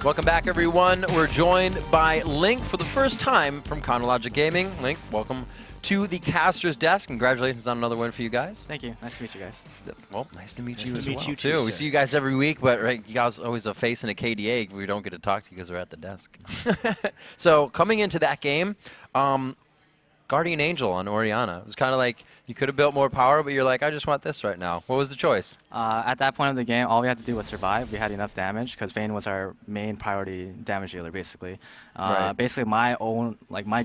Welcome back, everyone. We're joined by Link for the first time from Chronologic Gaming. Link, welcome to the caster's desk. Congratulations on another win for you guys. Thank you. Nice to meet you guys. Well, nice to meet you to as meet well, you too. too, We sir. see you guys every week, but you guys always a face in a KDA. We don't get to talk to you because we're at the desk. So coming into that game, Guardian Angel on Orianna. It was kind of like you could have built more power, but you're like, I just want this right now. What was the choice? At that point of the game, all we had to do was survive. We had enough damage because Vayne was our main priority damage dealer, basically. Right. Basically, my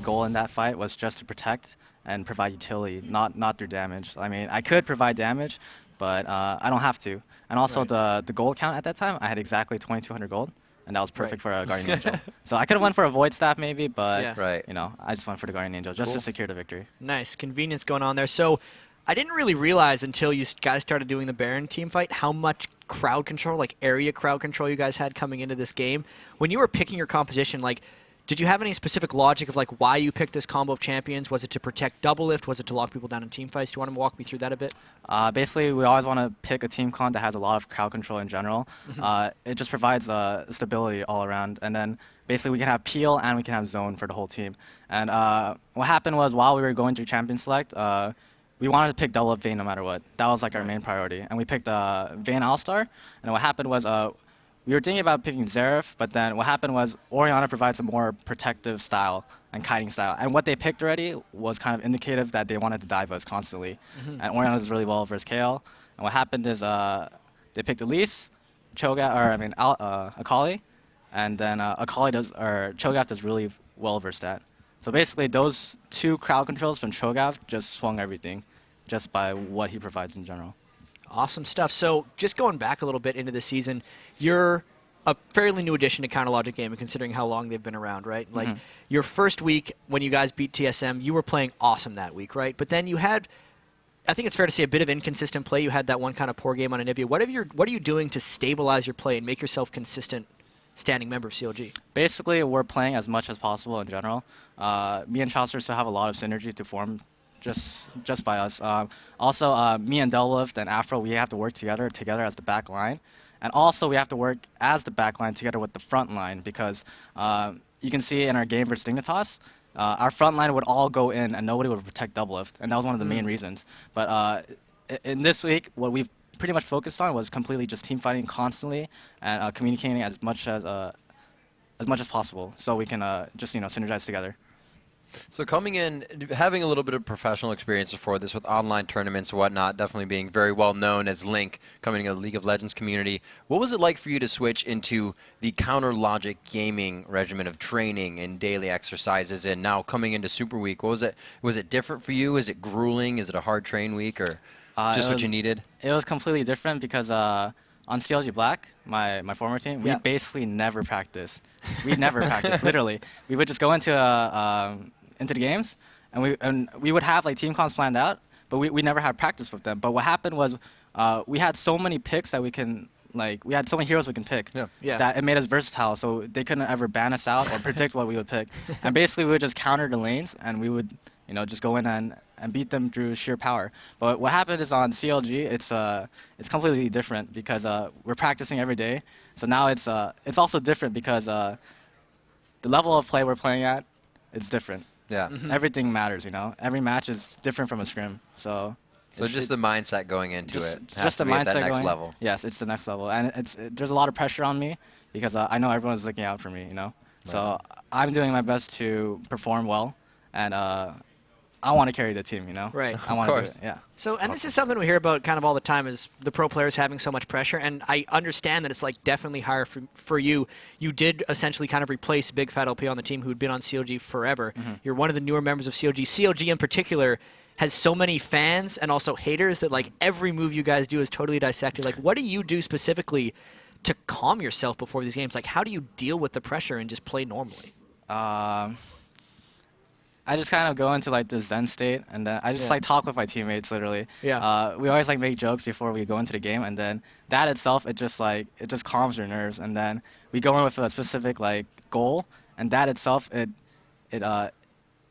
goal in that fight was just to protect and provide utility, not through damage. I mean, I could provide damage, but I don't have to. And also the gold count at that time, I had exactly 2,200 gold. And that was perfect for a Guardian Angel. So I could have went for a Void Staff maybe, but you know, I just went for the Guardian Angel just to secure the victory. Nice. Convenience going on there. So I didn't really realize until you guys started doing the Baron team fight how much crowd control, like area crowd control you guys had coming into this game. When you were picking your composition, like, did you have any specific logic of like why you picked this combo of champions? Was it to protect double lift? Was it to lock people down in team fights? Do you want to walk me through that a bit? Basically, we always want to pick a team con that has a lot of crowd control in general. It just provides stability all around. And then basically we can have peel and we can have zone for the whole team. And what happened was while we were going through champion select, we wanted to pick double up Vayne no matter what. That was like our main priority. And we picked Vayne All-Star. And what happened was we were thinking about picking Xerath, but then what happened was Orianna provides a more protective style and kiting style. And what they picked already was kind of indicative that they wanted to dive us constantly. And Orianna does really well versus coL. And what happened is they picked Elise, Akali, and then Cho'Gath does really well versus that. So basically those two crowd controls from Cho'Gath just swung everything just by what he provides in general. Awesome stuff. So just going back a little bit into the season, you're a fairly new addition to Chronologic Gaming considering how long they've been around, right? Like your first week when you guys beat TSM, you were playing awesome that week, right? But then you had, I think it's fair to say, a bit of inconsistent play. You had that one kind of poor game on Anivia. What are you doing to stabilize your play and make yourself consistent standing member of CLG? Basically, we're playing as much as possible in general. Me and Chaucer still have a lot of synergy to form just by us. Also, me and Dellift and Afro, we have to work together as the back line. And also, we have to work as the back line together with the front line because you can see in our game versus Dignitas, our front line would all go in and nobody would protect Doublelift. And that was one of the main reasons. But in this week, what we've pretty much focused on was completely just team fighting constantly and communicating as much as possible so we can just synergize together. So coming in, having a little bit of professional experience before this with online tournaments and whatnot, definitely being very well known as Link, coming into the League of Legends community, what was it like for you to switch into the Chronologic Gaming regimen of training and daily exercises and now coming into Super Week? What was it? Was it different for you? Is it grueling? Is it a hard train week or just what you needed? It was completely different because on CLG Black, my former team, we basically never practiced. We never practiced, literally. We would just go into the games, and we would have like team comps planned out, but we never had practice with them. But what happened was we had so many picks that we had so many heroes we can pick that it made us versatile, so they couldn't ever ban us out or predict what we would pick. And basically we would just counter the lanes, and we would just go in and beat them through sheer power. But what happened is on CLG, it's completely different because we're practicing every day. So now it's also different because the level of play we're playing at is different. Yeah. Everything matters, Every match is different from a scrim. So just the mindset going into it has just to the be at mindset that next going. level. Yes, it's the next level, and there's a lot of pressure on me because I know everyone's looking out for me, So I'm doing my best to perform well, and I want to carry the team, Right. I want to do it, yeah. So, and this is something we hear about kind of all the time is the pro players having so much pressure, and I understand that it's like definitely higher for you. You did essentially kind of replace Big Fat LP on the team who had been on CLG forever. You're one of the newer members of CLG. CLG in particular has so many fans and also haters that like every move you guys do is totally dissected. Like, what do you do specifically to calm yourself before these games? Like, how do you deal with the pressure and just play normally? I just kind of go into like this Zen state, and then I just like talk with my teammates. Literally, we always like make jokes before we go into the game, and then that itself, it just calms your nerves. And then we go in with a specific like goal, and that itself, it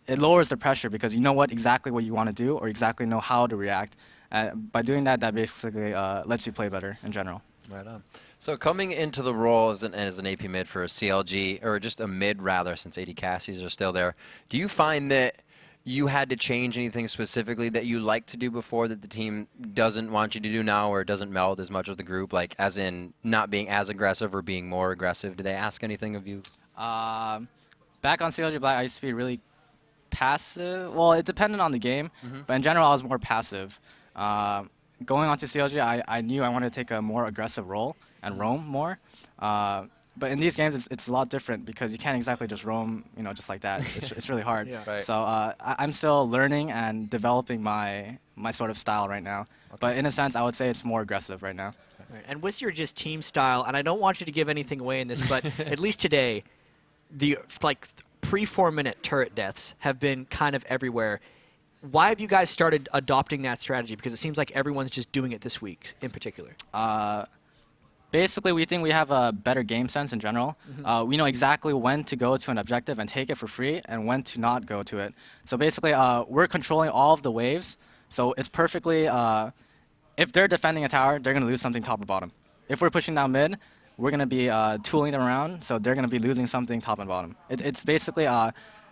lowers the pressure because you know exactly what you want to do or exactly know how to react. By doing that, that basically lets you play better in general. Right on. So coming into the role as an AP mid for a CLG, or just a mid rather, since AD Cassies are still there, do you find that you had to change anything specifically that you liked to do before that the team doesn't want you to do now, or doesn't meld as much with the group, like as in not being as aggressive or being more aggressive? Did they ask anything of you? Back on CLG Black, I used to be really passive. Well, it depended on the game, but in general, I was more passive. Going on to CLG, I knew I wanted to take a more aggressive role and roam more. But in these games, it's a lot different because you can't exactly just roam, just like that. It's really hard. Yeah. Right. So I'm still learning and developing my sort of style right now. Okay. But in a sense, I would say it's more aggressive right now. Right. And with your just team style, and I don't want you to give anything away in this, but at least today, the pre-4-minute turret deaths have been kind of everywhere. Why have you guys started adopting that strategy? Because it seems like everyone's just doing it this week in particular. Basically, we think we have a better game sense in general. We know exactly when to go to an objective and take it for free and when to not go to it. So basically, we're controlling all of the waves. So it's perfectly, if they're defending a tower, they're going to lose something top or bottom. If we're pushing down mid, we're going to be tooling them around, so they're going to be losing something top and bottom. It's basically,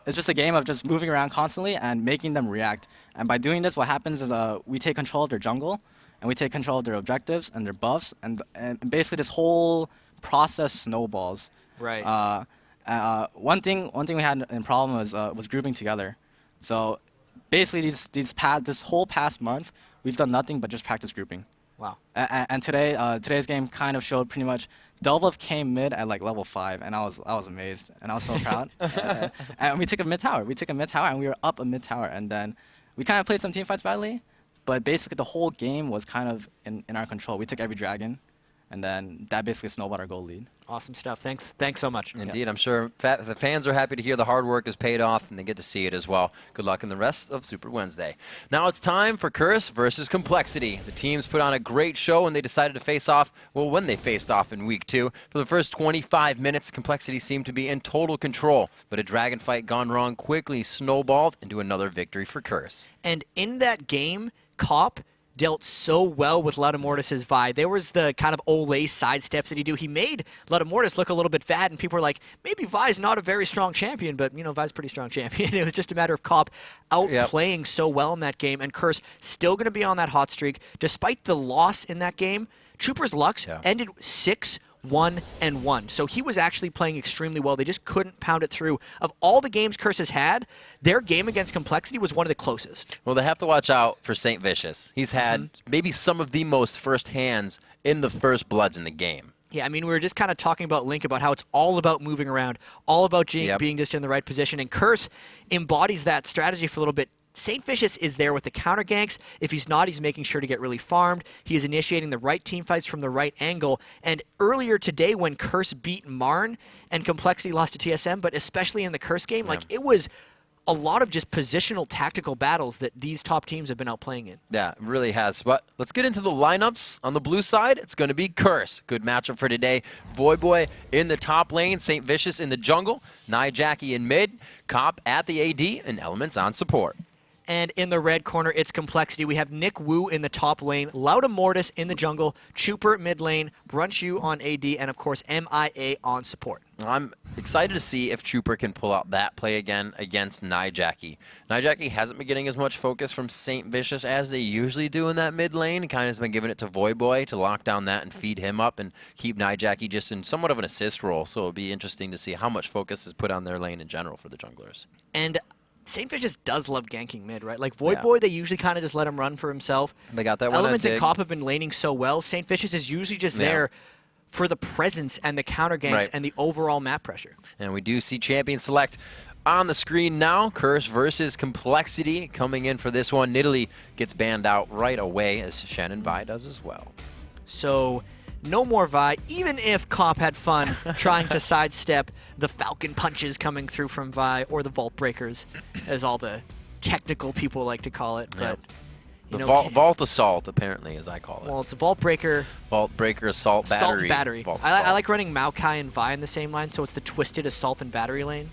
it's just a game of just moving around constantly and making them react. And by doing this, what happens is we take control of their jungle, and we take control of their objectives and their buffs, and basically this whole process snowballs. Right. One thing we had in problem was grouping together. So basically this whole past month, we've done nothing but just practice grouping. Wow. And today's game kind of showed pretty much Delvev came mid at like level 5, and I was amazed, and I was so proud. And we took a mid tower. We took a mid tower, and we were up a mid tower, and then we kind of played some team fights badly. But basically, the whole game was kind of in our control. We took every dragon, and then that basically snowballed our goal lead. Awesome stuff. Thanks so much. Indeed. I'm sure the fans are happy to hear the hard work is paid off, and they get to see it as well. Good luck in the rest of Super Wednesday. Now it's time for CRS versus Complexity. The teams put on a great show, and they decided to face off, well, when they faced off in Week 2. For the first 25 minutes, Complexity seemed to be in total control, but a dragon fight gone wrong quickly snowballed into another victory for CRS. And in that game, coP dealt so well with Ludamortis' Vi. There was the kind of Olay sidesteps that he do. He made Ludamortis look a little bit fat, and people were like, maybe Vi's not a very strong champion, but, Vi's a pretty strong champion. It was just a matter of coP outplaying so well in that game, and CRS still going to be on that hot streak. Despite the loss in that game, Trooper's Lux ended 6-1-1. So he was actually playing extremely well. They just couldn't pound it through. Of all the games CRS has had, their game against Complexity was one of the closest. Well, they have to watch out for St. Vicious. He's had maybe some of the most first hands in the first bloods in the game. Yeah, I mean, we were just kind of talking about Link, about how it's all about moving around, all about being just in the right position, and CRS embodies that strategy for a little bit. St. Vicious is there with the counter ganks. If he's not, he's making sure to get really farmed. He is initiating the right team fights from the right angle. And earlier today, when CRS beat Marn and Complexity lost to TSM, but especially in the CRS game, it was a lot of just positional tactical battles that these top teams have been outplaying in. Yeah, it really has. But let's get into the lineups. On the blue side, it's going to be CRS. Good matchup for today. Voyboy in the top lane, St. Vicious in the jungle, Jackie in mid, coP at the AD, and Elements on support. And in the red corner, it's Complexity. We have Nick Wu in the top lane, Ludamortis in the jungle, Chuper mid lane, Brunchu on AD, and of course MIA on support. I'm excited to see if Chuper can pull out that play again against Jackie. Jackie hasn't been getting as much focus from St. Vicious as they usually do in that mid lane. Kind of has been giving it to Voyboy to lock down that and feed him up and keep Jackie just in somewhat of an assist role. So it'll be interesting to see how much focus is put on their lane in general for the junglers. And St. Vicious does love ganking mid, right? Like Voyboy, they usually kind of just let him run for himself. They got that one. Elements and coP have been laning so well. St. Vicious is usually just there for the presence and the counter ganks and the overall map pressure. And we do see champion select on the screen now. CRS versus Complexity coming in for this one. Nidalee gets banned out right away, as Shannon Vi does as well. So no more Vi, even if coP had fun trying to sidestep the Falcon punches coming through from Vi, or the Vault Breakers, as all the technical people like to call it. But the Vault Assault, apparently, as I call it. Well, it's a Vault Breaker. Vault Breaker, Assault, Battery. I like running Maokai and Vi in the same line, so it's the Twisted Assault and Battery lane.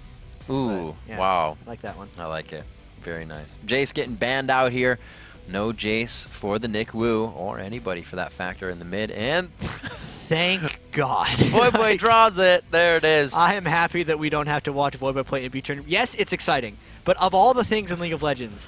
Ooh, yeah, wow. I like that one. I like it. Very nice. Jace getting banned out here. No Jace for the Nick Wu, or anybody for that factor in the mid. And Thank God. Voyboy draws it. There it is. I am happy that we don't have to watch Voyboy play AP tournament. Yes, it's exciting, but of all the things in League of Legends,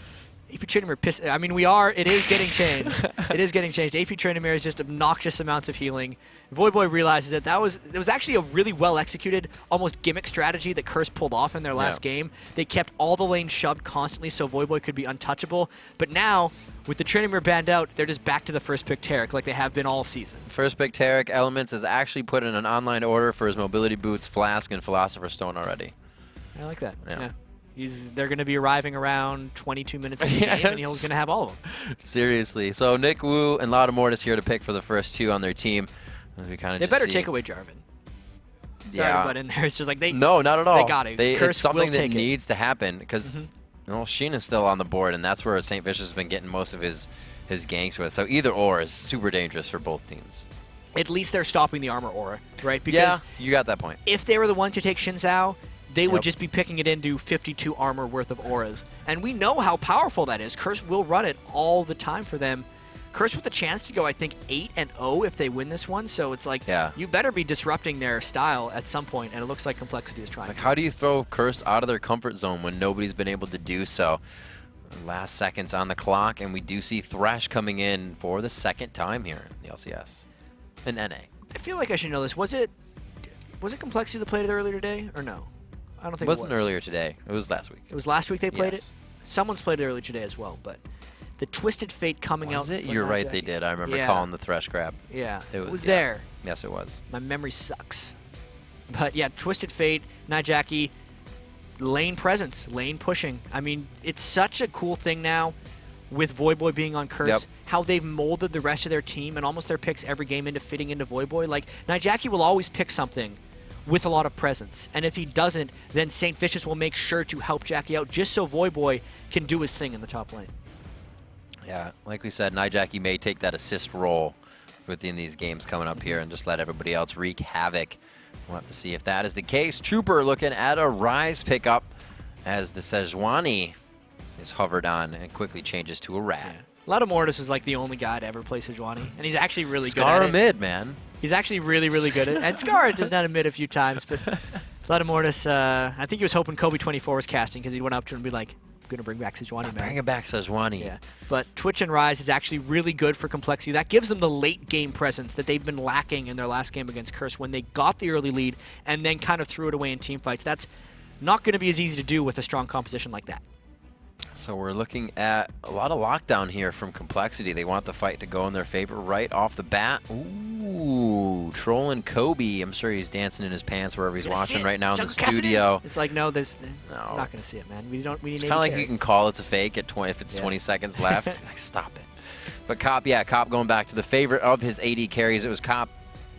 AP tournament I mean, it is getting changed. It is getting changed. AP tournament is just obnoxious amounts of healing. Voyboy realizes that it was actually a really well executed, almost gimmick strategy that Curse pulled off in their last game. They kept all the lanes shoved constantly so Voyboy could be untouchable. But now, with the Trinimir banned out, they're just back to the first pick Taric like they have been all season. First pick Taric Elements has actually put in an online order for his mobility boots, Flask, and Philosopher's Stone already. I like that. Yeah. They're going to be arriving around 22 minutes in the game, and he's going to have all of them. Seriously. So Nick Wu and Lotta Mortis here to pick for the first 2 on their team. We They better take away Jarvan. Sorry, but in there it's just like No, not at all. They got it. It's something that needs to happen because Sheen is still on the board, and that's where St. Vicious has been getting most of his ganks with. So either or is super dangerous for both teams. At least they're stopping the armor aura, right? Because you got that point. If they were the ones to take Xin Zhao, they would just be picking it into 52 armor worth of auras. And we know how powerful that is. Curse will run it all the time for them. Curse with a chance to go, I think, 8-0 if they win this one. So it's like, you better be disrupting their style at some point, and it looks like Complexity is trying. It's like, how do you throw Curse out of their comfort zone when nobody's been able to do so? Last seconds on the clock, and we do see Thresh coming in for the second time here in the LCS. And NA. I feel like I should know this. Was it Complexity that played it earlier today, or no? I don't think it wasn't earlier today. It was last week. It was last week they played it? Someone's played it earlier today as well, but the Twisted Fate coming out. Was it? You're right, they did. I remember calling the Thresh grab. Yeah, it was there. Yes, it was. My memory sucks. But yeah, Twisted Fate, Nijaki, lane presence, lane pushing. I mean, it's such a cool thing now with Voyboy being on Curse, how they've molded the rest of their team and almost their picks every game into fitting into Voyboy. Like, Nijaki will always pick something with a lot of presence. And if he doesn't, then St. Vicious will make sure to help Jackie out just so Voyboy can do his thing in the top lane. Yeah, like we said, Nijaki may take that assist role within these games coming up here and just let everybody else wreak havoc. We'll have to see if that is the case. Trooper looking at a Rise pickup as the Sejuani is hovered on and quickly changes to a Rat. Yeah. Lotta Mortis was like the only guy to ever play Sejuani, and he's actually really good Scar at it. mid, man. He's actually really, really good at it. And Scar does not admit a few times, but Lotta Mortis, I think he was hoping Kobe24 was casting because he went up to him and be like, I'm going to bring back Sejuani, man. Bring it back, Sejuani. Yeah. But Twitch and Rise is actually really good for Complexity. That gives them the late game presence that they've been lacking in their last game against Curse when they got the early lead and then kind of threw it away in team fights. That's not going to be as easy to do with a strong composition like that. So we're looking at a lot of lockdown here from Complexity. They want the fight to go in their favor right off the bat. Ooh, trolling Kobe. I'm sure he's dancing in his pants wherever he's watching right now in the studio. It's like, no, I'm not going to see it, man. We need it's kind of like you can call it's a fake at 20 if it's 20 seconds left. Like, stop it. But Cop, Cop going back to the favorite of his AD carries. It was Cop.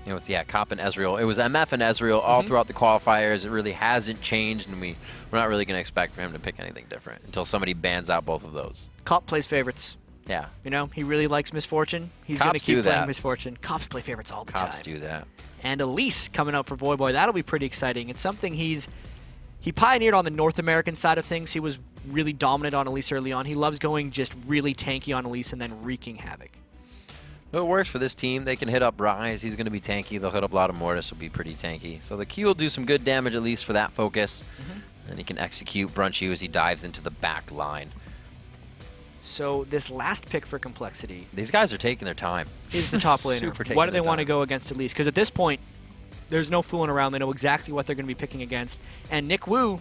You know, it's Cop and Ezreal. It was MF and Ezreal all throughout the qualifiers. It really hasn't changed, and we're not really going to expect for him to pick anything different until somebody bans out both of those. Cop plays favorites. Yeah. You know, he really likes Misfortune. He's going to keep playing Misfortune. Cops play favorites all the time. Cops do that. And Elise coming out for Voyboy. That'll be pretty exciting. It's something he pioneered on the North American side of things. He was really dominant on Elise early on. He loves going just really tanky on Elise and then wreaking havoc. Well, it works for this team. They can hit up Rise. He's going to be tanky. They'll hit up Lotta Mortis. Will be pretty tanky. So the Q will do some good damage, at least for that focus. And he can execute Brunchy as he dives into the back line. So this last pick for Complexity. These guys are taking their time. Is the top laner. Why do they want to go against Elise? Because at this point, there's no fooling around. They know exactly what they're going to be picking against. And Nick Wu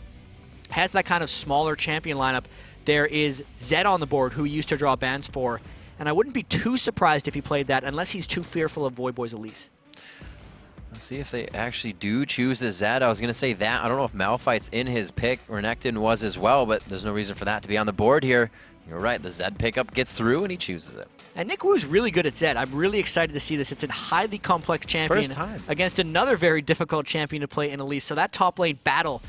has that kind of smaller champion lineup. There is Zed on the board, who he used to draw bans for. And I wouldn't be too surprised if he played that unless he's too fearful of Voyboy's Elise. Let's see if they actually do choose the Zed. I was going to say that. I don't know if Malphite's in his pick. Renekton was as well, but there's no reason for that to be on the board here. You're right. The Zed pickup gets through, and he chooses it. And Nick Wu's really good at Zed. I'm really excited to see this. It's a highly complex champion First time. Against another very difficult champion to play in Elise. So that top lane battle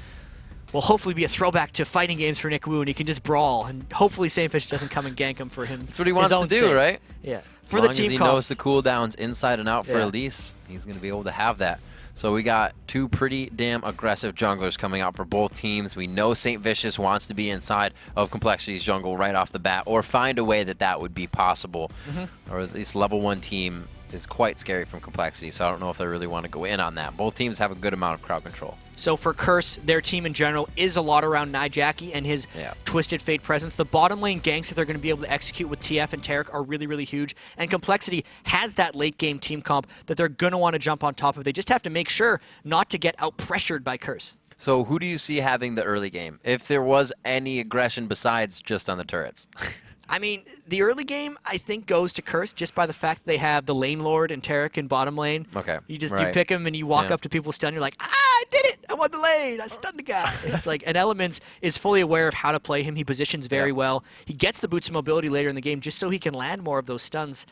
will hopefully be a throwback to fighting games for Nick Wu, and he can just brawl. And hopefully Saintfish doesn't come and gank him for him. That's what he wants to do, right? Yeah. For the team, as he knows the cooldowns inside and out for Elise, he's going to be able to have that. So we got two pretty damn aggressive junglers coming out for both teams. We know St. Vicious wants to be inside of Complexity's jungle right off the bat, or find a way that would be possible, or at least level 1 team is quite scary from Complexity, so I don't know if they really want to go in on that. Both teams have a good amount of crowd control. So for Curse, their team in general is a lot around Nijaki and his Twisted Fate presence. The bottom lane ganks that they're going to be able to execute with TF and Tarek are really, really huge. And Complexity has that late game team comp that they're going to want to jump on top of. They just have to make sure not to get out-pressured by Curse. So who do you see having the early game, if there was any aggression besides just on the turrets? I mean, the early game, I think, goes to Curse just by the fact that they have the lane lord and Tarek in bottom lane. Okay. You pick him and you walk up to people stunned. You're like, I did it! I won the lane! I stunned the guy! It's like, and Elements is fully aware of how to play him. He positions very well. He gets the boots of mobility later in the game just so he can land more of those stuns.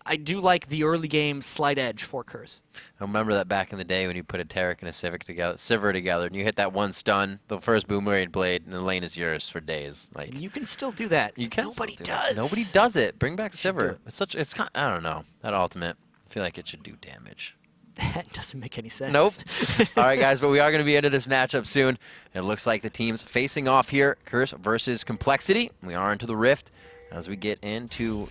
I do like the early game slight edge for Curse. I remember that back in the day when you put a Tarek and a Sivir together, and you hit that one stun, the first boomerang blade, and the lane is yours for days. Like, and you can still do that. You can. Nobody does. Nobody does it. Bring back Sivir. It's kind of, I don't know, that ultimate. I feel like it should do damage. That doesn't make any sense. Nope. All right, guys, but we are going to be into this matchup soon. It looks like the teams facing off here, Curse versus Complexity. We are into the Rift as we get into...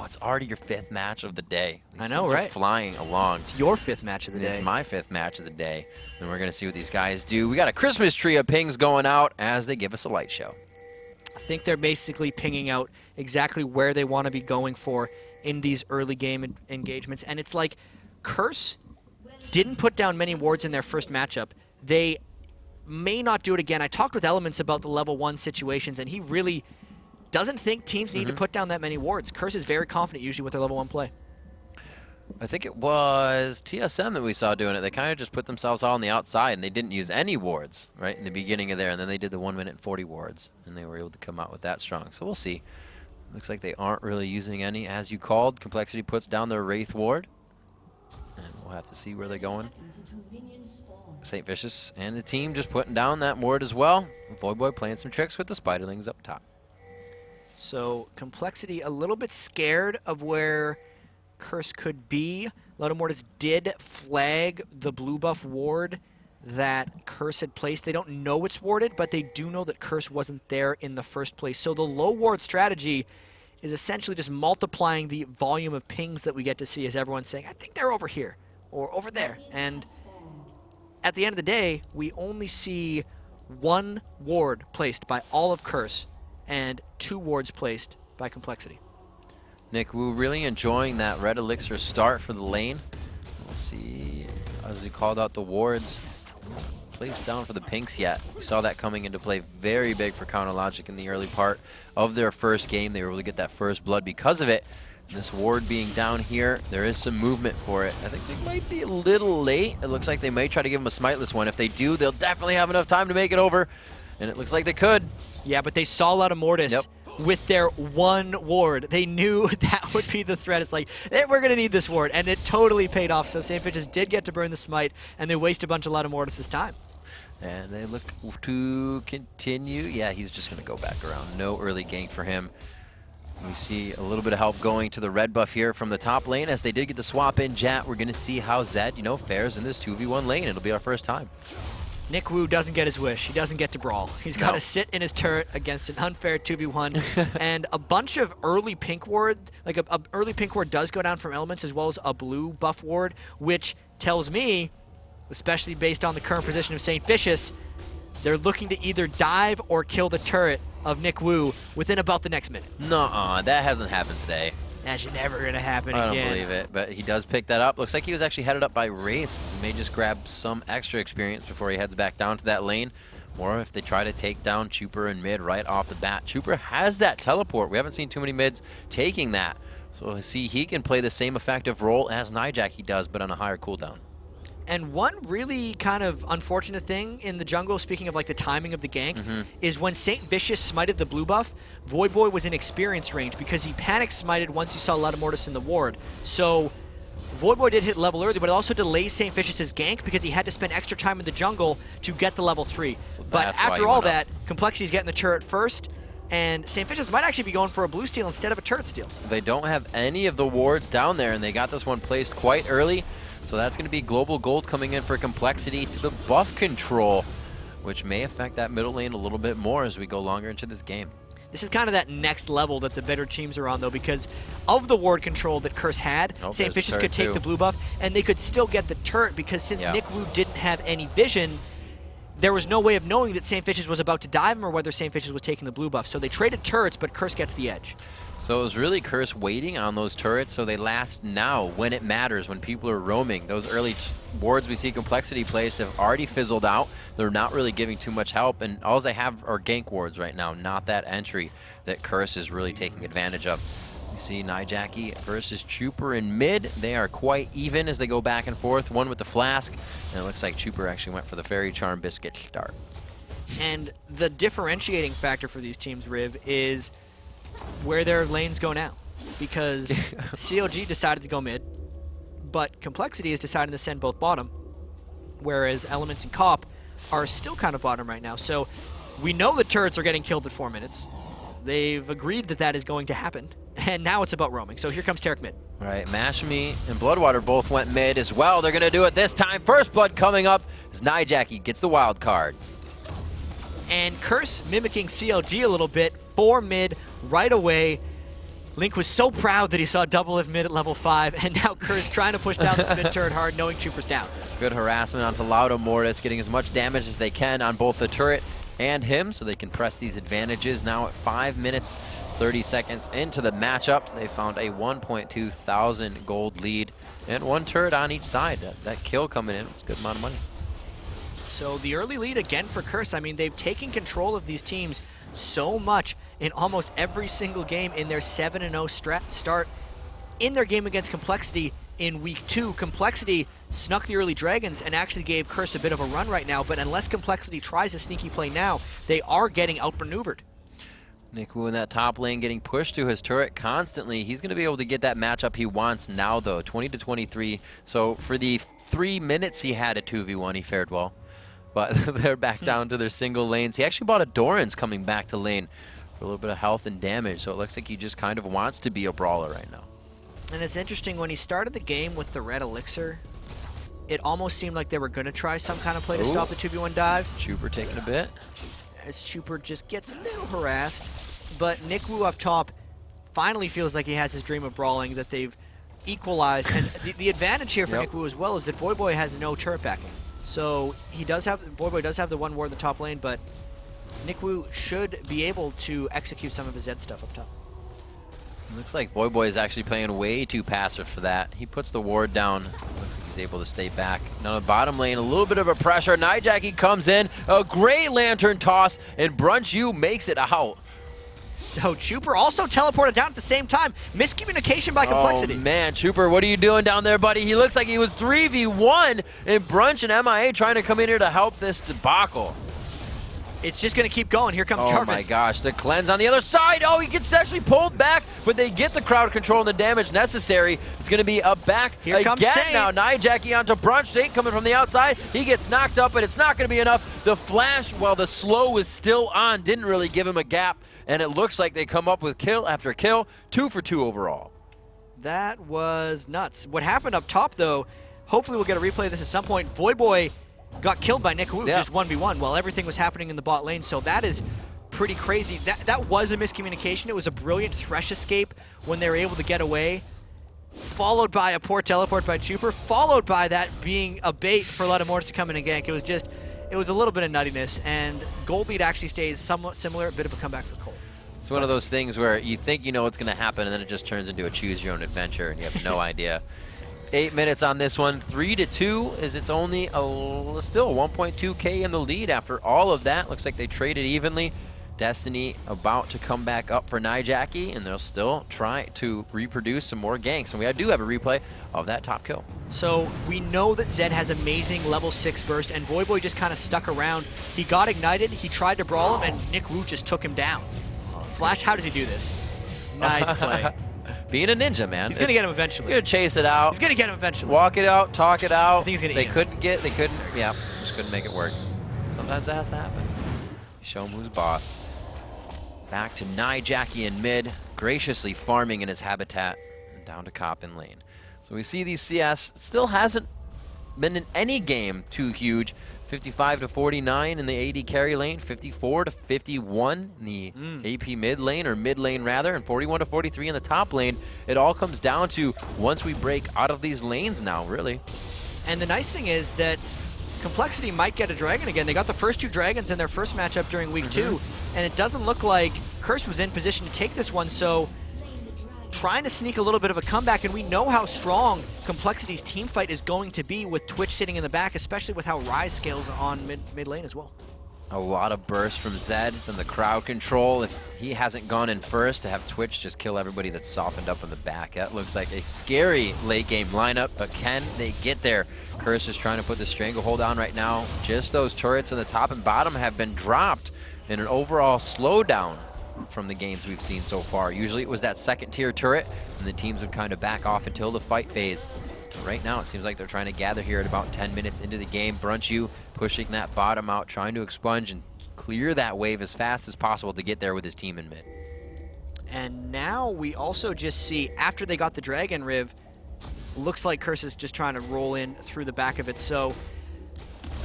It's already your 5th match of the day. I know, right? Flying along. It's your 5th match of the day. It's my 5th match of the day. And we're going to see what these guys do. We got a Christmas tree of pings going out as they give us a light show. I think they're basically pinging out exactly where they want to be going for in these early game engagements. And it's like Curse didn't put down many wards in their first matchup. They may not do it again. I talked with Elements about the level 1 situations, and he really doesn't think teams need to put down that many wards. Curse is very confident usually with their level 1 play. I think it was TSM that we saw doing it. They kind of just put themselves all on the outside, and they didn't use any wards, right, in the beginning of there, and then they did the 1 minute and 40 wards, and they were able to come out with that strong. So we'll see. Looks like they aren't really using any, as you called. Complexity puts down their Wraith ward, and we'll have to see where they're going. St. Vicious and the team just putting down that ward as well. Voyboy playing some tricks with the Spiderlings up top. So Complexity a little bit scared of where Curse could be. Lotomortis did flag the blue buff ward that Curse had placed. They don't know it's warded, but they do know that Curse wasn't there in the first place. So the low ward strategy is essentially just multiplying the volume of pings that we get to see as everyone's saying, I think they're over here or over there. And at the end of the day, we only see 1 ward placed by all of Curse and 2 wards placed by Complexity. Nick, we're really enjoying that Red Elixir start for the lane. We'll see, as he called out the wards, placed down for the pinks yet. We saw that coming into play very big for Counterlogic in the early part of their first game. They were able to get that first blood because of it. And this ward being down here, there is some movement for it. I think they might be a little late. It looks like they may try to give him a smiteless one. If they do, they'll definitely have enough time to make it over. And it looks like they could. Yeah, but they saw Lotomortis with their 1 ward. They knew that would be the threat. It's like, hey, we're going to need this ward. And it totally paid off. So St. Vicious did get to burn the smite, and they waste a bunch of Lotomortis' time. And they look to continue. Yeah, he's just going to go back around. No early gank for him. We see a little bit of help going to the red buff here from the top lane as they did get the swap in. Jat, we're going to see how Zed, fares in this 2v1 lane. It'll be our first time. Nick Wu doesn't get his wish. He doesn't get to brawl. He's got to sit in his turret against an unfair 2v1. And a bunch of early pink ward, like a early pink ward does go down from Elements as well as a blue buff ward, which tells me, especially based on the current position of St. Vicious, they're looking to either dive or kill the turret of Nick Wu within about the next minute. Nuh-uh, that hasn't happened today. That's never going to happen again. I don't believe it, but he does pick that up. Looks like he was actually headed up by Wraiths. He may just grab some extra experience before he heads back down to that lane. Or if they try to take down Chuper in mid right off the bat. Chuper has that teleport. We haven't seen too many mids taking that. So see, he can play the same effective role as Nijaki does, but on a higher cooldown. And one really kind of unfortunate thing in the jungle, speaking of like the timing of the gank, is when St. Vicious smited the blue buff, Voyboy was in experience range because he panic smited once he saw Lotomortis in the ward. So Voyboy did hit level early, but it also delays St. Vicious's gank because he had to spend extra time in the jungle to get the level 3. So but after all that, Complexity's getting the turret first, and St. Vicious might actually be going for a blue steal instead of a turret steal. They don't have any of the wards down there, and they got this one placed quite early. So that's going to be global gold coming in for Complexity to the buff control, which may affect that middle lane a little bit more as we go longer into this game. This is kind of that next level that the better teams are on, though, because of the ward control that Curse had, St. Vicious could take the blue buff, and they could still get the turret, because since Nick Wu didn't have any vision, there was no way of knowing that St. Vicious was about to dive him or whether St. Vicious was taking the blue buff. So they traded turrets, but Curse gets the edge. So it was really Curse waiting on those turrets so they last now when it matters, when people are roaming. Those early wards we see Complexity placed have already fizzled out. They're not really giving too much help, and all they have are gank wards right now, not that entry that Curse is really taking advantage of. You see Nijaki versus Chuper in mid. They are quite even as they go back and forth, one with the flask, and it looks like Chuper actually went for the Fairy Charm Biscuit start. And the differentiating factor for these teams, Riv, is where their lanes go now, because CLG decided to go mid, but Complexity is deciding to send both bottom, whereas Elements and Cop are still kind of bottom right now. So we know the turrets are getting killed at 4 minutes. They've agreed that that is going to happen, and now it's about roaming. So here comes Tarek mid. All right, Mashmi and Bloodwater both went mid as well. They're going to do it this time. First blood coming up as Nijaki gets the wild cards. And Curse mimicking CLG a little bit for mid right away. Link was so proud that he saw double of mid at level 5, and now Curse trying to push down this mid turret hard, knowing Chuper's down. Good harassment onto Laudo Mortis, getting as much damage as they can on both the turret and him, so they can press these advantages. Now at 5 minutes, 30 seconds into the matchup, they found a 1.2 thousand gold lead, and one turret on each side. That kill coming in was a good amount of money. So the early lead again for Curse. I mean, they've taken control of these teams so much in almost every single game in their 7-0 start. In their game against Complexity in week 2, Complexity snuck the early Dragons and actually gave Curse a bit of a run right now, but unless Complexity tries a sneaky play now, they are getting outmaneuvered. Nick Wu in that top lane getting pushed to his turret constantly. He's going to be able to get that matchup he wants now, though, 20-23. So for the 3 minutes he had a 2v1, he fared well. But they're back down to their single lanes. He actually bought a Doran's coming back to lane for a little bit of health and damage, so it looks like he just kind of wants to be a brawler right now. And it's interesting, when he started the game with the red elixir, it almost seemed like they were going to try some kind of play to stop the 2v1 dive. Chuper taking a bit. As Chuper just gets a little harassed. But Nick Wu up top finally feels like he has his dream of brawling, that they've equalized. And the advantage here for Nick Wu as well is that Voyboy has no turret backing. So he does have, Voyboy does have the one ward in the top lane, but Nick Wu should be able to execute some of his Zed stuff up top. Looks like Voyboy is actually playing way too passive for that. He puts the ward down. Looks like he's able to stay back. Now the bottom lane, a little bit of a pressure. Nijaki comes in, a great lantern toss, and Brunch U makes it out. So Chuper also teleported down at the same time. Miscommunication by Complexity. Oh man, Chuper, what are you doing down there, buddy? He looks like he was 3v1, and Brunch and MIA trying to come in here to help this debacle. It's just going to keep going. Here comes Jarvan. Oh my gosh, the cleanse on the other side. Oh, he gets actually pulled back, but they get the crowd control and the damage necessary. It's going to be a back here again comes now. Nijaki onto Brunch. Saint coming from the outside. He gets knocked up, but it's not going to be enough. The flash, while the slow was still on, didn't really give him a gap, and it looks like they come up with kill after kill. 2 for 2 overall. That was nuts. What happened up top, though, hopefully we'll get a replay of this at some point. Voyboy got killed by Nick Wu, just 1v1 while everything was happening in the bot lane, so that is pretty crazy. That was a miscommunication. It was a brilliant Thresh escape when they were able to get away, followed by a poor teleport by Chuper, followed by that being a bait for Mortis to come in and gank. It was a little bit of nuttiness, and gold lead actually stays somewhat similar, a bit of a comeback for coL. It's one of those things where you think you know what's going to happen, and then it just turns into a choose-your-own-adventure, and you have no idea. 8 minutes on this one, 3-2, as it's only still 1.2K in the lead after all of that. Looks like they traded evenly. Destiny about to come back up for Nijaki, and they'll still try to reproduce some more ganks. And we do have a replay of that top kill. So we know that Zed has amazing level 6 burst, and Voyboy just kind of stuck around. He got ignited, he tried to brawl him, and Nick Wu just took him down. Flash, how does he do this? Nice play. Being a ninja, man. He's going to get him eventually. He's going to chase it out. He's going to get him eventually. Walk it out, talk it out. I think he's going to eat him. Just couldn't make it work. Sometimes that has to happen. Show him who's boss. Back to Nijaki in mid, graciously farming in his habitat, and down to Cop in lane. So we see these CS still hasn't been in any game too huge. 55 to 49 in the AD carry lane, 54 to 51 in the AP mid lane, or mid lane rather, and 41 to 43 in the top lane. It all comes down to once we break out of these lanes now, really. And the nice thing is that Complexity might get a dragon again. They got the first 2 dragons in their first matchup during week 2, and it doesn't look like Curse was in position to take this one, so trying to sneak a little bit of a comeback, and we know how strong Complexity's team fight is going to be with Twitch sitting in the back, especially with how Rise scales on mid lane as well. A lot of bursts from Zed, from the crowd control. If he hasn't gone in first, to have Twitch just kill everybody that's softened up in the back. That looks like a scary late game lineup, but can they get there? Curse is trying to put the stranglehold on right now. Just those turrets on the top and bottom have been dropped in an overall slowdown from the games we've seen so far. Usually it was that second tier turret, and the teams would kind of back off until the fight phase. Right now, it seems like they're trying to gather here at about 10 minutes into the game. Brunchu pushing that bottom out, trying to expunge and clear that wave as fast as possible to get there with his team in mid. And now we also just see, after they got the Dragon Riv, looks like Curse is just trying to roll in through the back of it. So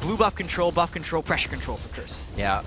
blue buff control, pressure control for Curse. Yeah.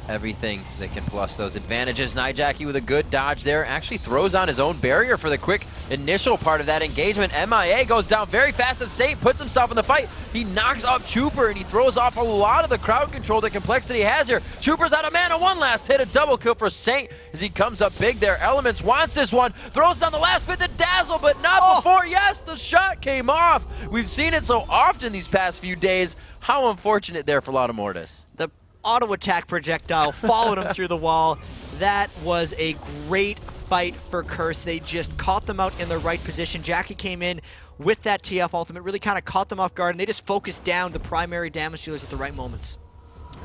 Everything that can plus those advantages. Nijaki with a good dodge there. Actually throws on his own barrier for the quick initial part of that engagement. MIA goes down very fast as Saint puts himself in the fight. He knocks up Chuper, and he throws off a lot of the crowd control that Complexity has here. Chuper's out of mana. One last hit. A double kill for Saint as he comes up big there. Elements wants this one. Throws down the last bit to Dazzle, but not before. Yes, the shot came off. We've seen it so often these past few days. How unfortunate there for Lotta Mortis. The auto attack projectile followed him through the wall. That was a great fight for Curse. They just caught them out in the right position. Jackie came in with that TF ultimate, really kind of caught them off guard, and they just focused down the primary damage dealers at the right moments.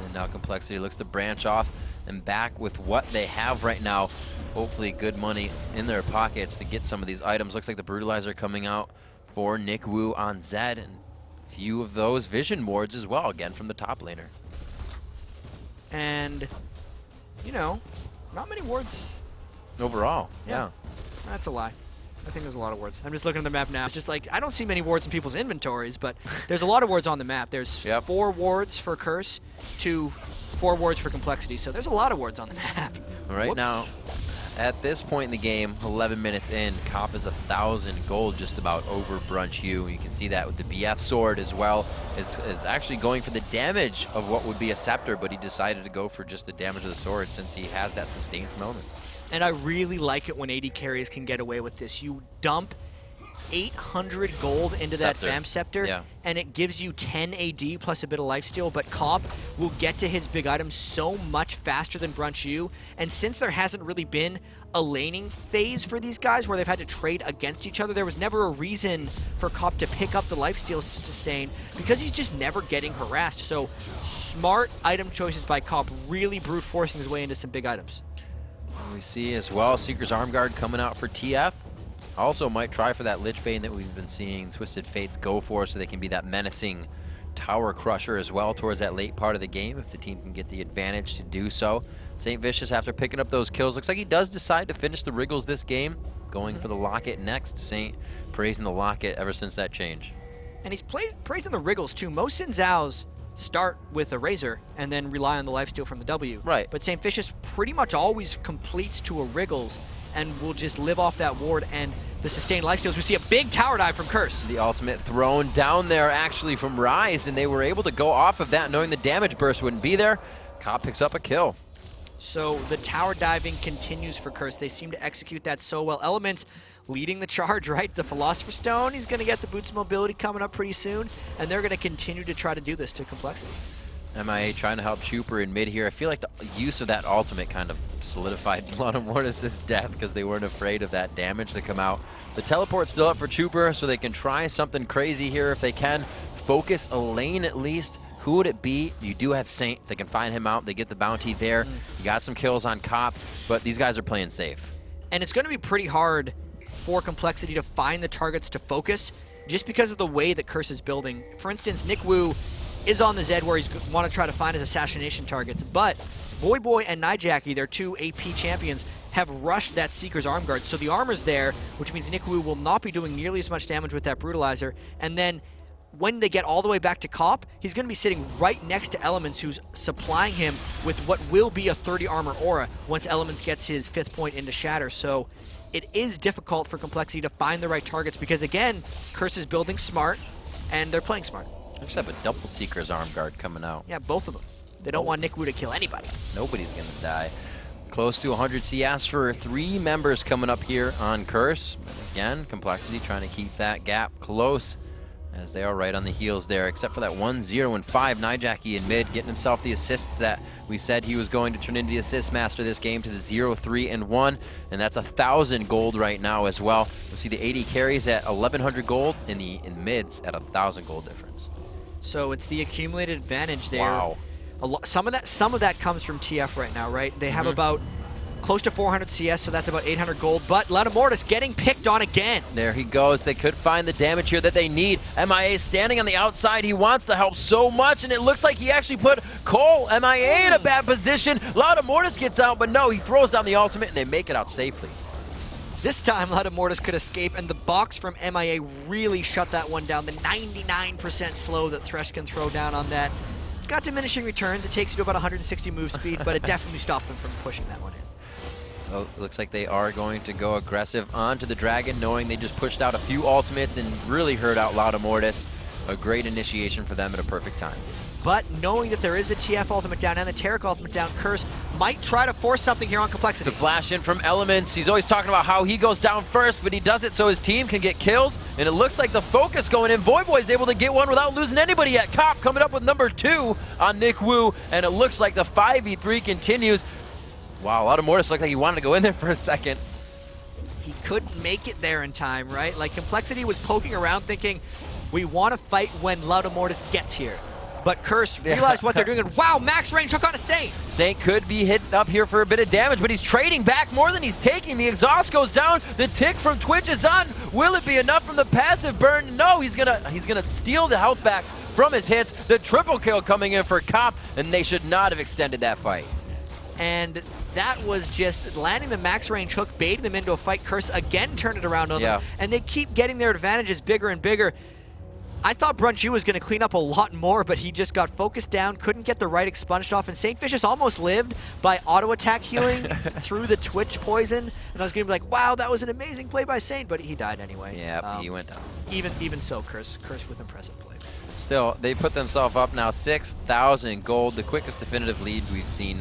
And now Complexity looks to branch off and back with what they have right now. Hopefully good money in their pockets to get some of these items. Looks like the Brutalizer coming out for Nick Wu on Zed, and a few of those vision wards as well, again from the top laner. And, you know, not many wards. Overall, yeah. That's a lie. I think there's a lot of wards. I'm just looking at the map now. It's just like, I don't see many wards in people's inventories, but there's a lot of wards on the map. There's 4 wards for Curse to 4 wards for Complexity, so there's a lot of wards on the map. Right now, at this point in the game, 11 minutes in, Cop is 1,000 gold just about over Brunchu. You can see that with the BF sword as well. Is actually going for the damage of what would be a scepter, but he decided to go for just the damage of the sword since he has that sustain from elements. And I really like it when AD carries can get away with this. You dump 800 gold into that Vamp Scepter, and it gives you 10 AD plus a bit of lifesteal, but Cop will get to his big items so much faster than Brunchu, and since there hasn't really been a laning phase for these guys where they've had to trade against each other, there was never a reason for Cop to pick up the lifesteal sustain because he's just never getting harassed. So smart item choices by Cop, really brute forcing his way into some big items. We see as well Seeker's Arm Guard coming out for TF. Also might try for that Lich Bane that we've been seeing Twisted Fates go for, so they can be that menacing tower crusher as well towards that late part of the game if the team can get the advantage to do so. St. Vicious, after picking up those kills, looks like he does decide to finish the Wriggles this game, going for the Locket next. Saint praising the Locket ever since that change. And he's praising the Wriggles too. Most Xin Zhao's start with a Razor and then rely on the lifesteal from the W. Right. But St. Vicious pretty much always completes to a Wriggles and will just live off that ward and the sustained lifesteals. We see a big tower dive from Curse. The ultimate thrown down there actually from Rise, and they were able to go off of that knowing the damage burst wouldn't be there. Cop picks up a kill. So the tower diving continues for Curse. They seem to execute that so well. Elements leading the charge, right? The Philosopher's Stone, he's going to get the boots mobility coming up pretty soon, and they're going to continue to try to do this to Complexity. MIA trying to help Chuper in mid here. I feel like the use of that ultimate kind of solidified Lotta Mortis' death because they weren't afraid of that damage to come out. The teleport's still up for Chuper, so they can try something crazy here if they can. Focus a lane at least. Who would it be? You do have Saint. They can find him out. They get the bounty there. You got some kills on Cop, but these guys are playing safe. And it's going to be pretty hard for Complexity to find the targets to focus just because of the way that Curse is building. For instance, Nick Wu is on the Zed where he's want to try to find his assassination targets, but Boy and Nijaki, their 2 AP champions, have rushed that Seeker's Arm Guard, so the armor's there, which means Nick Wu will not be doing nearly as much damage with that Brutalizer, and then when they get all the way back to COP, he's going to be sitting right next to Elements, who's supplying him with what will be a 30 armor aura once Elements gets his 5th point into Shatter. So it is difficult for Complexity to find the right targets because, again, Curse is building smart, and they're playing smart. I just have a double Seeker's arm guard coming out. Yeah, both of them. They don't want Nick Wu to kill anybody. Nobody's going to die. Close to 100 CS for 3 members coming up here on Curse. And again, Complexity trying to keep that gap close as they are right on the heels there, except for that 1-0 and 5. Nijaki in mid getting himself the assists that we said he was going to turn into the assist master this game to the 0-3 and 1, and that's 1,000 gold right now as well. We'll see the 80 carries at 1,100 gold in mids at 1,000 gold difference. So it's the accumulated advantage there. Wow. Some of that comes from TF right now, right? They have about close to 400 CS, so that's about 800 gold, but Laudamortis getting picked on again. There he goes. They could find the damage here that they need. MIA standing on the outside. He wants to help so much, and it looks like he actually put coL, MIA, in a bad position. Laudamortis gets out, but no, he throws down the ultimate, and they make it out safely. This time, Laudamortis could escape, and the box from MIA really shut that one down. The 99% slow that Thresh can throw down on that. It's got diminishing returns. It takes you to about 160 move speed, but it definitely stopped them from pushing that one in. So it looks like they are going to go aggressive onto the Dragon, knowing they just pushed out a few ultimates and really hurt out Laudamortis. A great initiation for them at a perfect time. But knowing that there is the TF ultimate down and the Taric ultimate down, Curse might try to force something here on Complexity. The flash in from Elements. He's always talking about how he goes down first, but he does it so his team can get kills. And it looks like the focus going in. Voyboy's able to get one without losing anybody yet. Cop coming up with number 2 on Nick Wu. And it looks like the 5v3 continues. Wow, Laudamortis looked like he wanted to go in there for a second. He couldn't make it there in time, right? Like, Complexity was poking around thinking, we want to fight when Laudamortis gets here. But Curse realized what they're doing, and wow, max range hook on a Saint! Saint could be hit up here for a bit of damage, but he's trading back more than he's taking. The exhaust goes down, the tick from Twitch is on. Will it be enough from the passive burn? No, he's gonna steal the health back from his hits. The triple kill coming in for Cop, and they should not have extended that fight. And that was just landing the max range hook, baiting them into a fight. Curse again turned it around on them, and they keep getting their advantages bigger and bigger. I thought Brunchu was going to clean up a lot more, but he just got focused down, couldn't get the right expunged off, and St. Vicious almost lived by auto-attack healing through the Twitch poison. And I was going to be like, wow, that was an amazing play by Saint, but he died anyway. Yeah, he went down. Even so, Curse with impressive play. Still, they put themselves up now 6,000 gold, the quickest definitive lead we've seen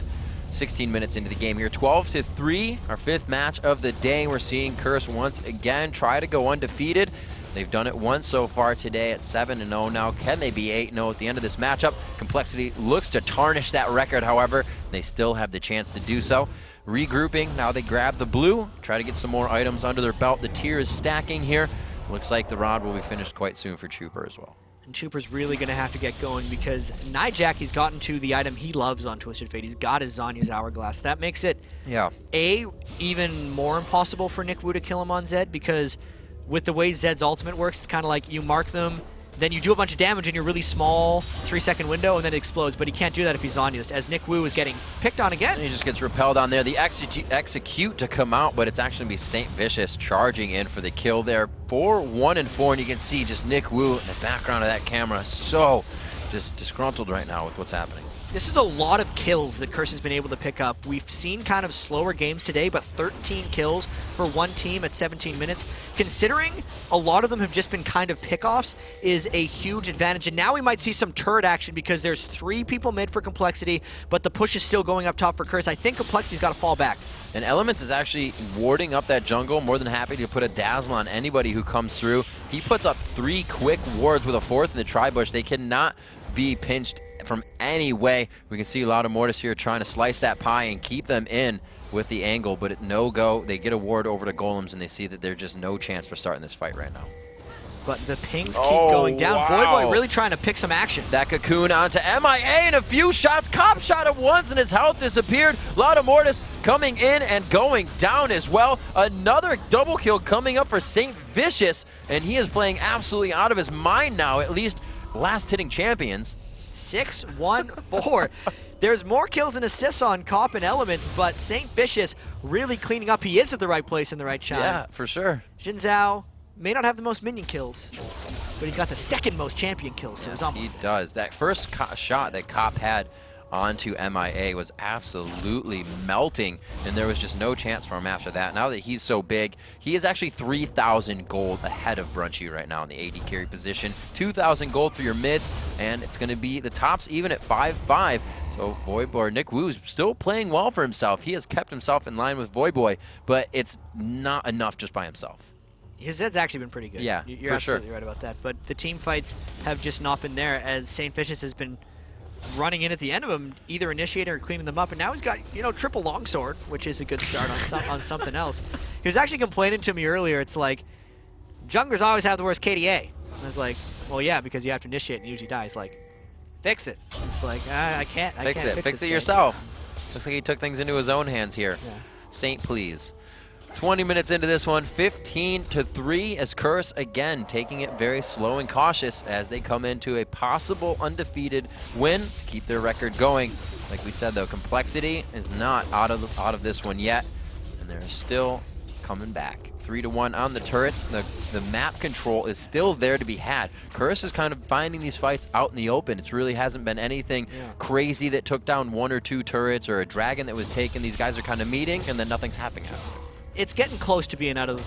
16 minutes into the game here. 12-3, our 5th match of the day. We're seeing Curse once again try to go undefeated. They've done it once so far today at 7-0 now. Can they be 8-0 at the end of this matchup? Complexity looks to tarnish that record, however. They still have the chance to do so. Regrouping, now they grab the blue, try to get some more items under their belt. The tier is stacking here. Looks like the rod will be finished quite soon for Trooper as well. And Trooper's really going to have to get going because Nijacky's gotten to the item he loves on Twisted Fate. He's got his Zanya's Hourglass. That makes it, even more impossible for Nick Wu to kill him on Zed, because with the way Zed's ultimate works, it's kind of like you mark them, then you do a bunch of damage in your really small 3-second window, and then it explodes. But he can't do that if he's Zanya's, as Nick Wu is getting picked on again. And he just gets repelled on there. The execute to come out, but it's actually going to be St. Vicious charging in for the kill there. 4-1 and 4, and you can see just Nick Wu in the background of that camera, so just disgruntled right now with what's happening. This is a lot of kills that Curse has been able to pick up. We've seen kind of slower games today, but 13 kills for one team at 17 minutes. Considering a lot of them have just been kind of pickoffs is a huge advantage. And now we might see some turret action because there's 3 people mid for Complexity, but the push is still going up top for Curse. I think Complexity's got to fall back. And Elements is actually warding up that jungle, more than happy to put a dazzle on anybody who comes through. He puts up 3 quick wards with a 4th in the tri-bush. They cannot be pinched from any way. We can see Laudamortis here trying to slice that pie and keep them in with the angle, but at no go. They get a ward over to Golems, and they see that there's just no chance for starting this fight right now. But the pings keep going down. Wow. Voyboy really trying to pick some action. That cocoon onto MIA and a few shots. Cop shot at once and his health disappeared. Laudamortis coming in and going down as well. Another double kill coming up for St. Vicious, and he is playing absolutely out of his mind now, at least last hitting champions. 6-1-4. There's more kills and assists on Cop and Elements, but St. Vicious really cleaning up. He is at the right place in the right time. Yeah, for sure. Jin Zhao may not have the most minion kills. but he's got the second most champion kills, so he's almost He does. That first shot that coP had onto MIA was absolutely melting, and there was just no chance for him after that. Now that he's so big, he is actually 3,000 gold ahead of Brunchy right now in the AD carry position. 2,000 gold for your mids, and it's going to be the tops even at 5-5. So Nick Woo's still playing well for himself. He has kept himself in line with Voyboy, but it's not enough just by himself. His Zed's actually been pretty good. Yeah, You're for absolutely sure. right about that. But the team fights have just not been there, as St. Vicious has been running in at the end of them, either initiating or cleaning them up. And now he's got, triple longsword, which is a good start on something else. He was actually complaining to me earlier. It's like, junglers always have the worst KDA. And I was like, well, yeah, because you have to initiate and usually die. He's like, fix it. It's like, I can't. Fix it yourself. Looks like he took things into his own hands here. Yeah. Saint, please. 20 minutes into this one, 15-3 as Curse again taking it very slow and cautious as they come into a possible undefeated win, keep their record going. Like we said though, Complexity is not out of this one yet, and they're still coming back. 3-1 on the turrets. The map control is still there to be had. Curse is kind of finding these fights out in the open. It really hasn't been anything crazy that took down 1 or 2 turrets or a dragon that was taken. These guys are kind of meeting and then nothing's happening. It's getting close to being out of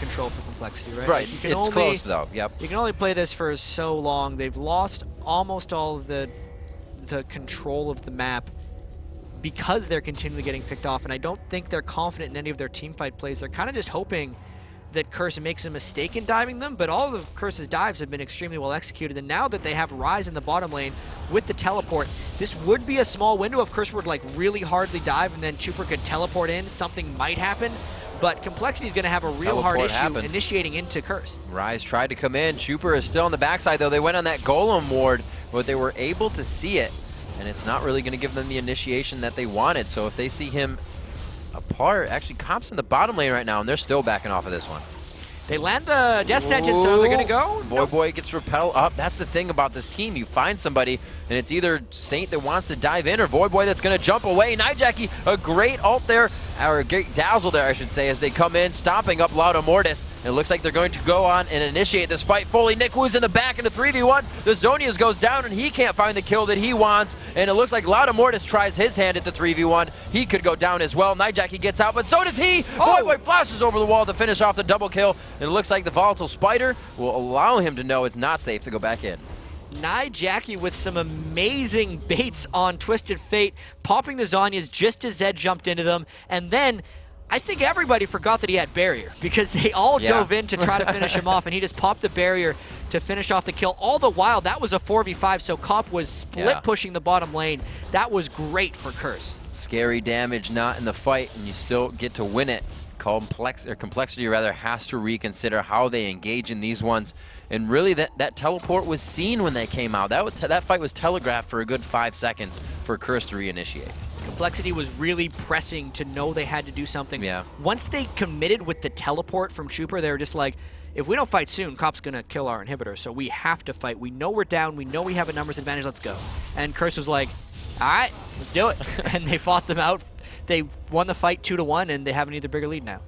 control for Complexity, right? Right, Like it's close though, yep. You can only play this for so long. They've lost almost all of the control of the map because they're continually getting picked off, and I don't think they're confident in any of their teamfight plays. They're kind of just hoping that Curse makes a mistake in diving them, but all of Curse's dives have been extremely well executed, and now that they have Ryze in the bottom lane with the teleport, this would be a small window if Curse would like really hardly dive and then Chuper could teleport in, something might happen, but Complexity is going to have a real hard issue initiating into Curse. Ryze tried to come in. Chuper is still on the backside though. They went on that Golem ward, but they were able to see it, and it's not really going to give them the initiation that they wanted. So if they see him apart, actually coP's in the bottom lane right now, and they're still backing off of this one. They land the death sentence, so they're going to go. Voyboy gets repelled up. That's the thing about this team. You find somebody, and it's either Saint that wants to dive in or Voyboy that's going to jump away. Nijacki, a great ult there, or a great dazzle there, I should say, as they come in, stopping up Lauda Mortis. It looks like they're going to go on and initiate this fight fully. Nick Woo's in the back in the 3v1. The Zonius goes down, and he can't find the kill that he wants. And it looks like Lauda Mortis tries his hand at the 3v1. He could go down as well. Nijacki gets out, but so does he. Voyboy flashes over the wall to finish off the double kill. And it looks like the Volatile Spider will allow him to know it's not safe to go back in. Nijacki with some amazing baits on Twisted Fate, popping the Zonias just as Zed jumped into them, and then I think everybody forgot that he had barrier because they all dove in to try to finish him off, and he just popped the barrier to finish off the kill. All the while, that was a 4v5, so coP was split pushing the bottom lane. That was great for Curse. Scary damage, not in the fight, and you still get to win it. Complexity rather has to reconsider how they engage in these ones, and really that teleport was seen when they came out. That fight was telegraphed for a good 5 seconds for Curse to reinitiate. Complexity was really pressing to know they had to do something. Yeah. Once they committed with the teleport from Chuper, they were just like, if we don't fight soon, coP's going to kill our inhibitor, so we have to fight. We know we're down. We know we have a numbers advantage. Let's go. And Curse was like, all right, let's do it. And they fought them out. They won the fight 2-1, and they have an even bigger lead now.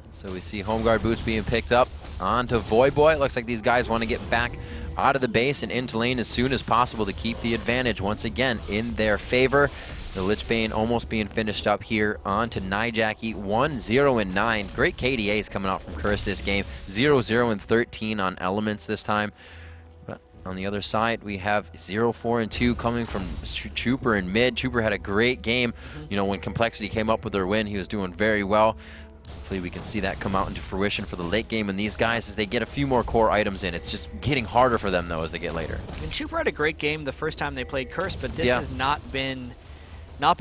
So we see home guard boots being picked up onto Voyboy. It looks like these guys want to get back out of the base and into lane as soon as possible to keep the advantage once again in their favor. The Lich Bane almost being finished up here onto Nijacki. 1-0-9. Great KDAs coming out from Curse this game. 0-0-13 on Elements this time. But on the other side, we have 0-4-2 coming from Chuper in mid. Chuper had a great game. You know, when Complexity came up with their win, he was doing very well. Hopefully we can see that come out into fruition for the late game, and these guys, as they get a few more core items in, it's just getting harder for them, though, as they get later. And Chuper had a great game the first time they played Curse, but this has not been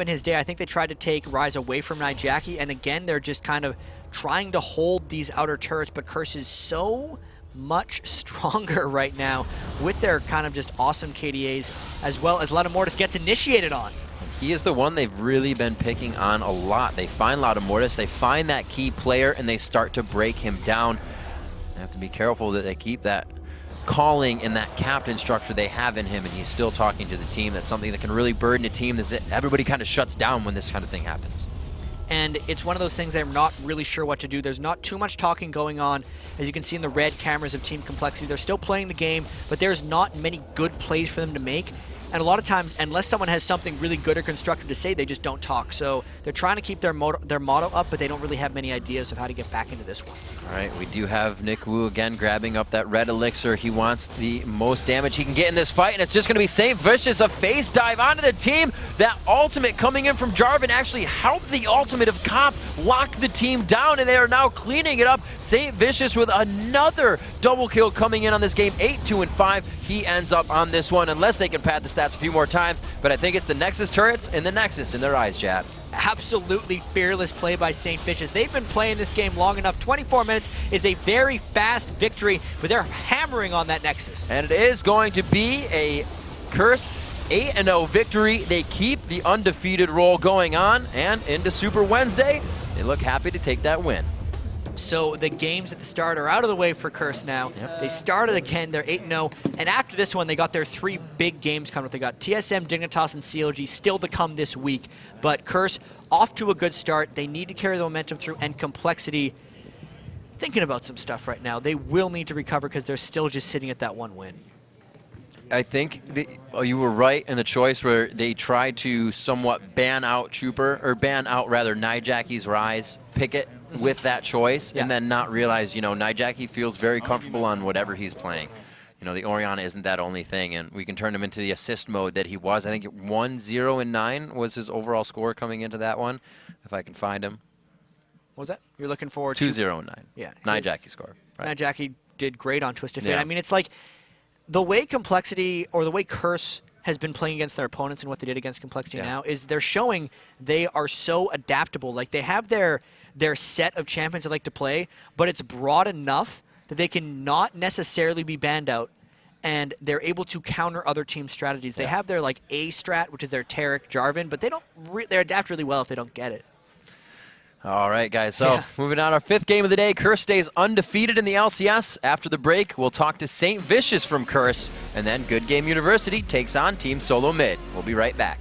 his day. I think they tried to take Ryze away from Nijacki, and again, they're just kind of trying to hold these outer turrets, but Curse is so much stronger right now with their kind of just awesome KDAs, as well as Lauda Mortis gets initiated on. He is the one they've really been picking on a lot. They find Lauda Mortis, they find that key player, and they start to break him down. They have to be careful that they keep that calling and that captain structure they have in him, and he's still talking to the team. That's something that can really burden a team, is that everybody kind of shuts down when this kind of thing happens. and it's one of those things they're not really sure what to do. There's not too much talking going on. As you can see in the red cameras of Team Complexity, they're still playing the game, but there's not many good plays for them to make. And a lot of times, unless someone has something really good or constructive to say, they just don't talk. So they're trying to keep their motto up, but they don't really have many ideas of how to get back into this one. All right, we do have Nick Wu again grabbing up that red elixir. He wants the most damage he can get in this fight, and it's just going to be St. Vicious, a face dive onto the team. That ultimate coming in from Jarvan actually helped the ultimate of Cop lock the team down, and they are now cleaning it up. St. Vicious with another double kill coming in on this game, 8-2-5. He ends up on this one, unless they can pad the stats a few more times, but I think it's the Nexus turrets and the Nexus in their eyes, chat. Absolutely fearless play by St. Vicious. They've been playing this game long enough. 24 minutes is a very fast victory, but they're hammering on that Nexus. And it is going to be a Curse 8-0 victory. They keep the undefeated roll going on, and into Super Wednesday, they look happy to take that win. So the games at the start are out of the way for Curse now. Yep. They started again, they're 8-0, and after this one, they got their 3 big games coming up. They got TSM, Dignitas, and CLG still to come this week, but Curse off to a good start. They need to carry the momentum through, and Complexity thinking about some stuff right now. They will need to recover because they're still just sitting at that 1 win. I think you were right in the choice where they tried to somewhat ban out Trooper, or ban out rather Nijacki's Rise, pick it with that choice, and then not realize, Nijacki feels very comfortable on whatever he's playing. The Orianna isn't that only thing, and we can turn him into the assist mode that he was. I think 1-0-9 was his overall score coming into that one, if I can find him. What was that? You're looking for 2-0-9. Yeah. Nijacki score. Right. Nijacki did great on Twisted Fate. Yeah. I mean, it's like the way Complexity, or the way Curse has been playing against their opponents and what they did against Complexity now, is they're showing they are so adaptable. Like, they have their set of champions they like to play, but it's broad enough that they can not necessarily be banned out, and they're able to counter other team strategies. They have their A strat, which is their Taric, Jarvan, but they adapt really well if they don't get it. All right, guys, so moving on, our 5th game of the day. Curse stays undefeated in the LCS. After the break, we'll talk to St. Vicious from Curse, and then Good Game University takes on Team Solo Mid. We'll be right back.